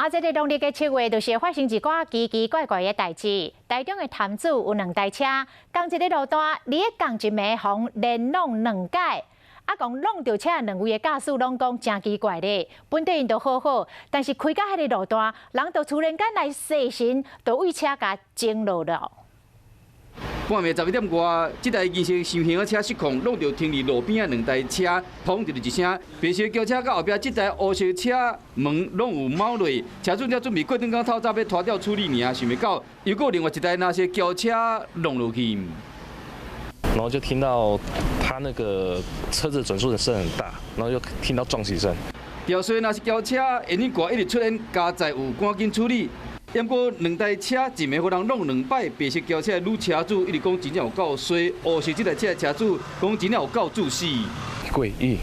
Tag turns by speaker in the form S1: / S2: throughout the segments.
S1: 这个农历的7月，就是发生一寡奇奇怪怪的代志。台中的潭子有2台车，同一个路段，你同一暝红连弄2改。讲弄着车2位的驾驶拢讲真奇怪咧，本地因都好好，但是开到迄个路段，人就突然间来细心，就为车甲争落了。
S2: 半暝11点外，这台疑似受刑的车失控，弄到停伫路边的2台车，砰就一声，白色轿车到后壁这台黑色车门拢有猫落，车主才准备过灯光透早要拖掉处理尔，想袂到又过另外一台那些轿车弄落去。
S3: 然后就听到他那个车子转速的声很大，然后又听到撞击声。
S2: 掉碎那是轿车，因为挂一直出现加载有赶紧处理。不过2台车一暝互人弄2摆，白色轿车的女车主一直讲真正有够衰，黑色这台车的车主讲真正有够自私。
S3: 诡异，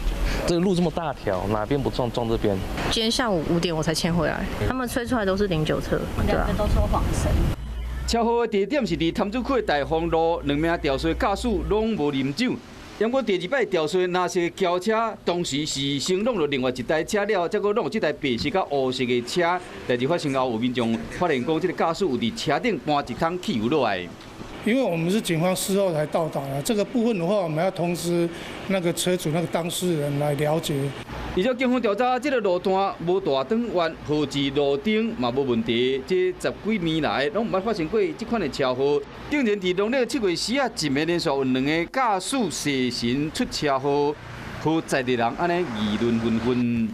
S3: 这个路这么大条，哪边不撞撞这边？
S4: 今天下午5点我才牵回来，他们催出来都是09车，对啊，
S5: 都说谎声。
S2: 车祸的地点是伫潭子区的大丰路，2名吊衰驾驶拢无啉酒。不过第2摆吊衰那些轿车，当时是先弄了另外一台车了，再搁弄这台白色甲黑色的车。代志发生后，有民众发现讲，这个驾驶有伫车顶搬一桶汽油落来。
S6: 因为我们是警方事后才到达的，这个部分的话，我们要通知那个车主、那个当事人来了解。
S2: 而且警方调查，这个路段无大灯弯，后置路顶嘛无问题。这10几年来，拢毋捌发生过这款的车祸。竟然伫农历7月4日，一暝连续有2个驾驶细心出车祸，互在地人安尼议论纷纷。